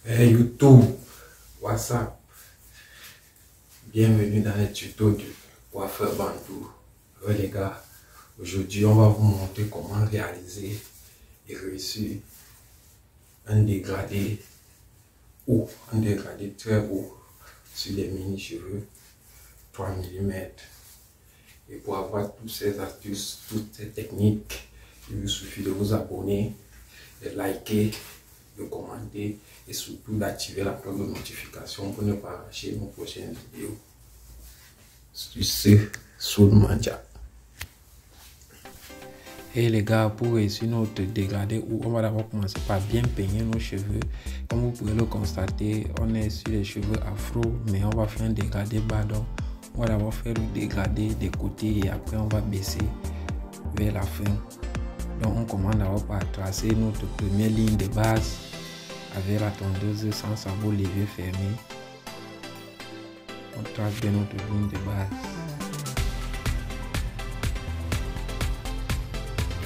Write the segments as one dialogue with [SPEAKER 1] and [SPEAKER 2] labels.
[SPEAKER 1] Hey YouTube, WhatsApp, bienvenue dans les tutos du coiffeur Bandou. Ouais, les gars, aujourd'hui on va vous montrer comment réaliser et réussir un dégradé haut, un dégradé très haut sur les mini cheveux 3 mm. Et pour avoir toutes ces astuces, toutes ces techniques, il vous suffit de vous abonner, de liker, de commenter et surtout d'activer la cloche de notification pour ne pas rater nos prochaines vidéos. C'est Soul Manja.
[SPEAKER 2] Et les gars, pour réussir notre dégradé, on va d'abord commencer par bien peigner nos cheveux. Comme vous pouvez le constater, on est sur les cheveux afro, mais on va faire un dégradé bas. Donc on va d'abord faire le dégradé des côtés et après on va baisser vers la fin. Donc on commence d'abord par tracer notre première ligne de base avec la tondeuse sans sabot levé fermé. On trace bien notre ligne de base.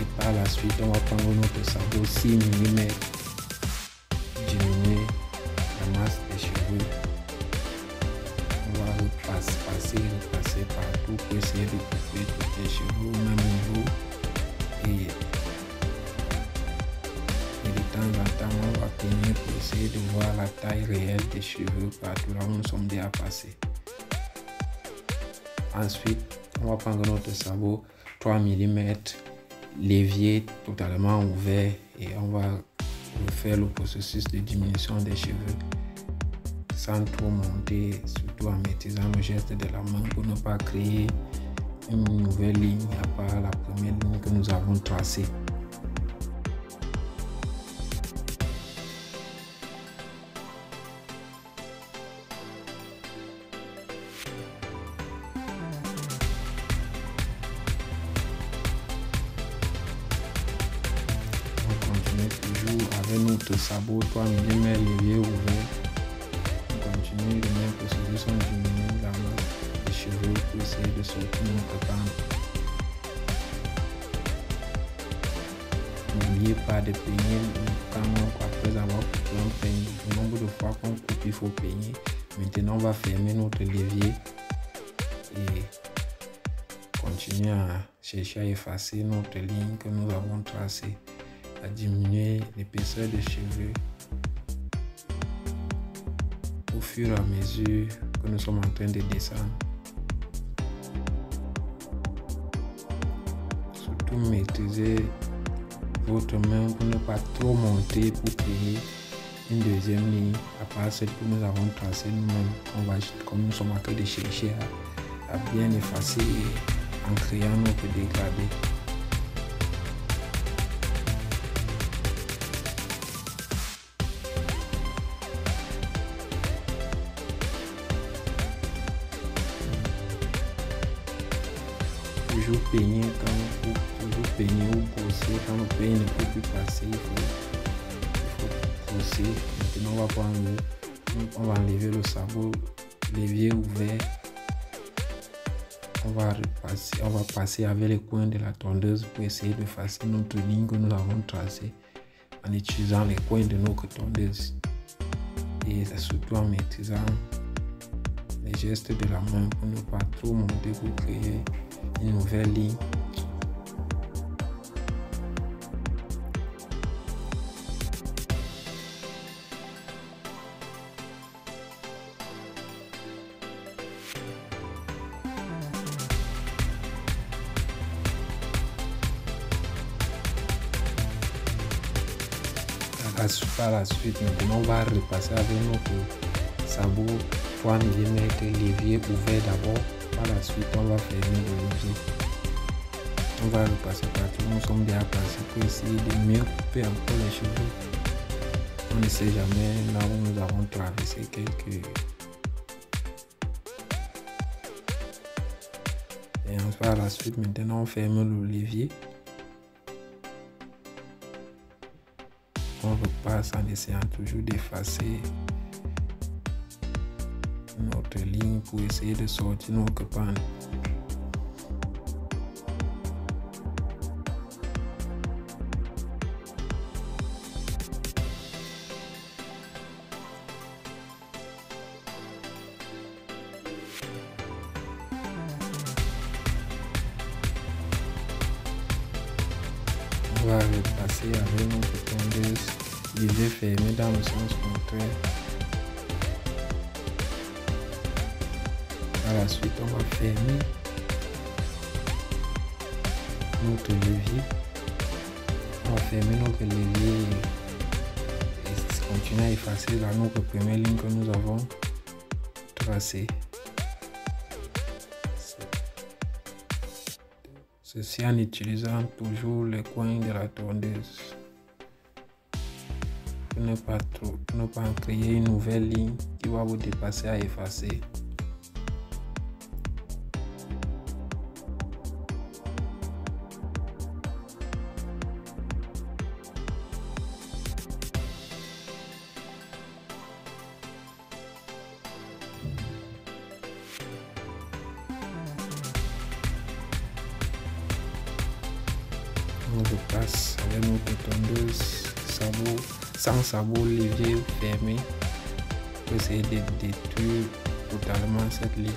[SPEAKER 2] Et par la suite, on va prendre notre sabot 6 mm, diminuer la masse des cheveux. On va repasser partout pour essayer de couper tous les cheveux au même niveau. Et de temps en temps, on va peigner pour essayer de voir la taille réelle des cheveux partout là où nous sommes déjà passés. Ensuite, on va prendre notre sabot 3 mm, l'évier totalement ouvert et on va refaire le processus de diminution des cheveux sans trop monter, surtout en maîtrisant le geste de la main pour ne pas créer une nouvelle ligne à part la première ligne que nous avons tracée. Toujours avec notre sabot 3 mm l'évier ouvert. On continue de même processus, on diminue la masse des cheveux pour essayer de sortir notre bande. N'oubliez pas de peigner après avoir coupé, on peigne. Le nombre de fois qu'on coupe, il faut peigner. Maintenant, on va fermer notre levier et continuer à chercher à effacer notre ligne que nous avons tracée, à diminuer l'épaisseur des cheveux au fur et à mesure que nous sommes en train de descendre. Surtout maîtriser votre main pour ne pas trop monter pour créer une deuxième ligne à part celle que nous avons tracée nous-mêmes. Comme nous sommes en train de chercher à bien effacer en créant notre dégradé. Toujours peigner ou brosser quand le peigne ne peut plus passer, il faut brosser. Maintenant on va enlever le sabot, l'évier ouvert. On va passer avec les coins de la tondeuse pour essayer de effacer notre ligne que nous avons tracée en utilisant les coins de notre tondeuse. Et surtout en maîtrisant les gestes de la main pour ne pas trop monter pour créer une nouvelle ligne. Par la suite, maintenant on va repasser avec notre sabot 3 mm l'évier ouvert d'abord. Par la suite, on va fermer le levier. On va repasser partout. Nous sommes déjà passés pour essayer de mieux couper encore les cheveux. On ne sait jamais là où nous avons traversé quelques. Et par la suite, maintenant on ferme le levier. On repasse en essayant toujours d'effacer notre ligne pour essayer de sortir notre bande. On va repasser avec notre tondeuse, lever fermé dans le sens contraire. Par la suite, on va fermer notre levier. On va fermer notre levier et continuer à effacer la notre première ligne que nous avons tracée. Ceci en utilisant toujours les coins de la tondeuse. Pour ne pas créer une nouvelle ligne qui va vous dépasser à effacer. On repasse avec notre tondeuse sans sabot, levier fermé pour essayer de détruire totalement cette ligne.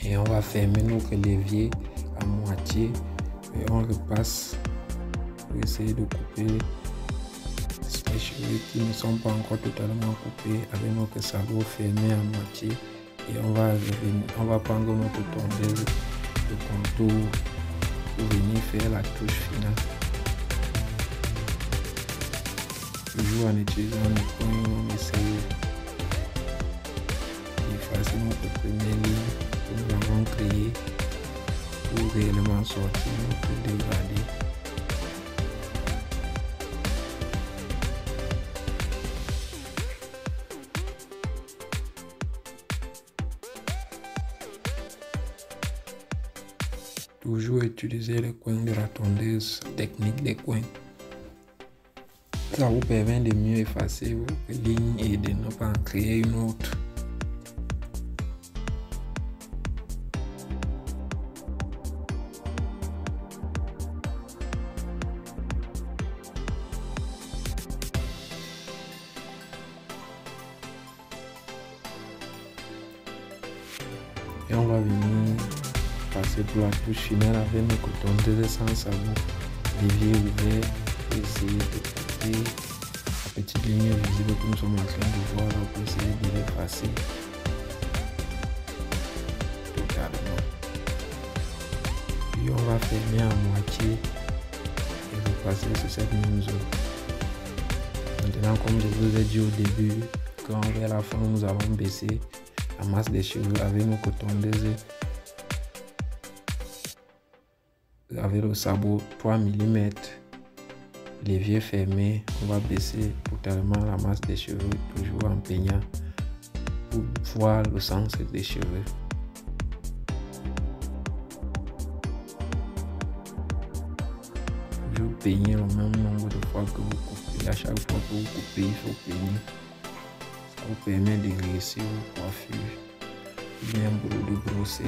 [SPEAKER 2] Et on va fermer notre levier à moitié et on repasse pour essayer de couper les cheveux qui ne sont pas encore totalement coupés avec notre sabot fermé à moitié. Et on va prendre notre tondeuse de contour pour venir faire la touche finale. Toujours en utilisant le point, on essaye d'effacer notre première ligne que nous avons créée pour réellement sortir notre dégradé. Toujours utiliser les coins de la tondeuse, technique des coins. Ça vous permet de mieux effacer vos lignes et de ne pas en créer une autre. Et on va venir passer pour la touche finale avec notre tondeuse sans sabot, levier ouvert, et essayer de couper la petite ligne visible que nous sommes en train de voir là pour essayer de l'effacer totalement. Puis on va fermer à moitié et repasser sur cette même zone. Maintenant, comme je vous ai dit au début, quand vers la fin nous avons baissé la masse des cheveux avec nos tondeuse avec le sabot 3 mm, levier fermé, on va baisser totalement la masse des cheveux, toujours en peignant pour voir le sens des cheveux. Toujours peigner le même nombre de fois que vous coupez. À chaque fois que vous coupez, il faut peigner. Ça vous permet de réussir vos coiffures bien de brosser.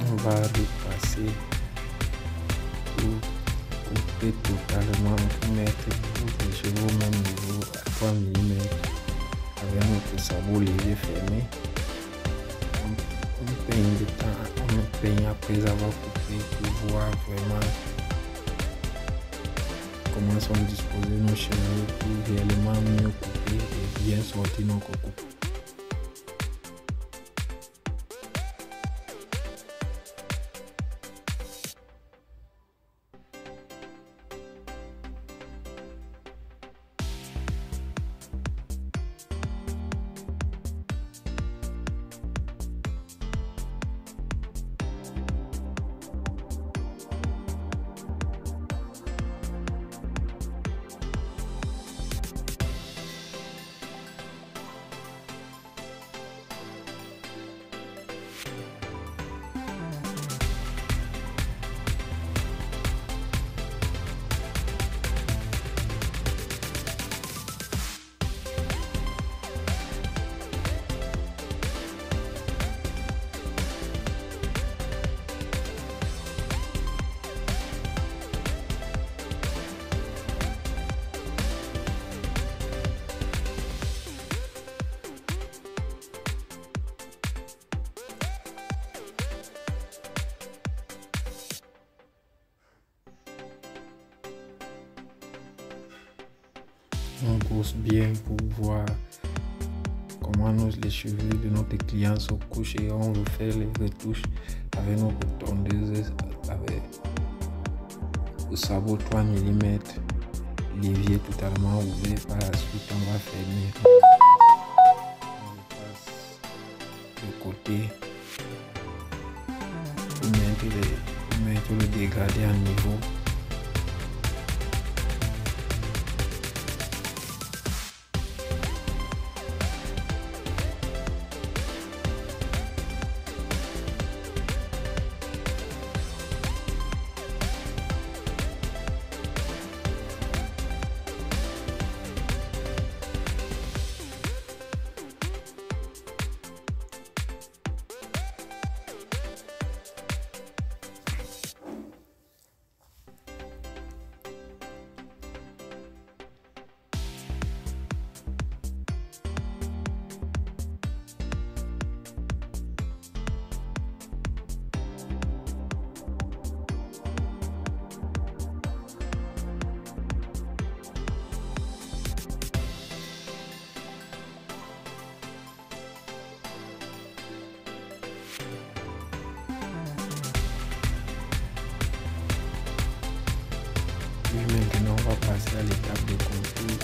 [SPEAKER 2] On va repasser pour couper totalement pour mettre tous les cheveux au même niveau à 3 mm avec notre sabot léger fermé. On peigne le temps, on peigne après avoir coupé pour voir vraiment comment sont disposés nos cheveux pour réellement mieux couper et bien sortir nos coupes. On brosse bien pour voir comment les cheveux de notre client se couchent et on refait les retouches avec nos tondeuses avec le sabot 3 mm, l'évier totalement ouvert. Par la suite, on va fermer. On passe de côté pour mettre le dégradé à niveau. Maintenant, on va passer à l'étape de contour.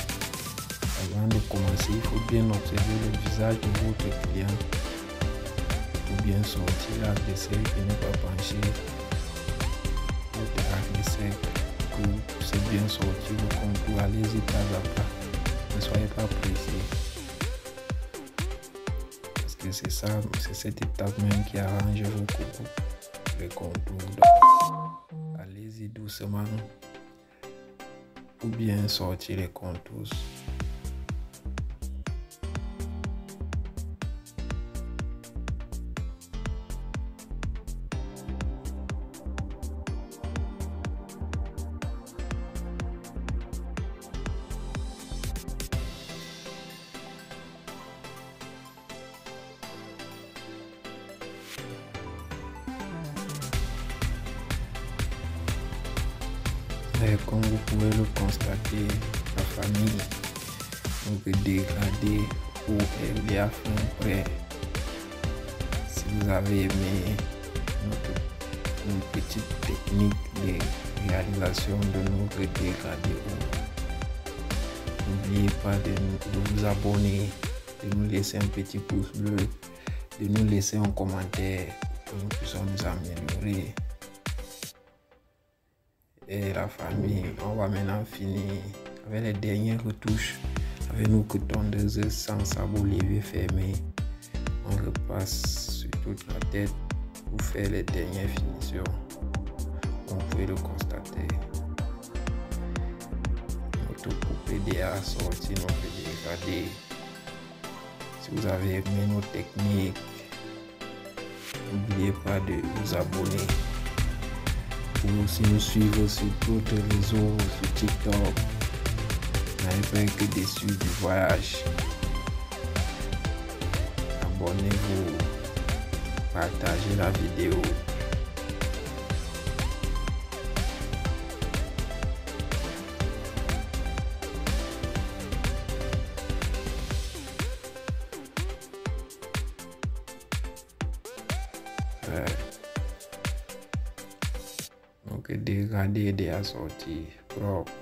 [SPEAKER 2] Avant de commencer, il faut bien observer le visage de votre client pour bien sortir l'arc de cercle et ne pas pencher votre arc de cercle. Que c'est bien sorti le contour, allez-y pas à pas. Ne soyez pas pressé. Parce que c'est ça, c'est cette étape même qui arrange vos coucous, le contour. Allez-y doucement pour bien sortir les contours. Et comme vous pouvez le constater, la famille donc dégradée ou elle est à fin prêt. Si vous avez aimé une petite technique de réalisation de notre dégradé, n'oubliez pas de vous abonner, de nous laisser un petit pouce bleu, de nous laisser un commentaire pour que nous puissions nous améliorer. Et la famille, on va maintenant finir avec les dernières retouches avec nos tondeuses sans sabot léger fermé. On repasse sur toute la tête pour faire les dernières finitions. Vous pouvez le constater. Notre coupé déjà sorti, notre dégradé. Si vous avez aimé nos techniques, n'oubliez pas de vous abonner. pouvez aussi nous suivre sur tous les réseaux, sur TikTok. N'allez pas que déçu du voyage. Abonnez-vous, partagez la vidéo. Donc, dégrader des assortis propres.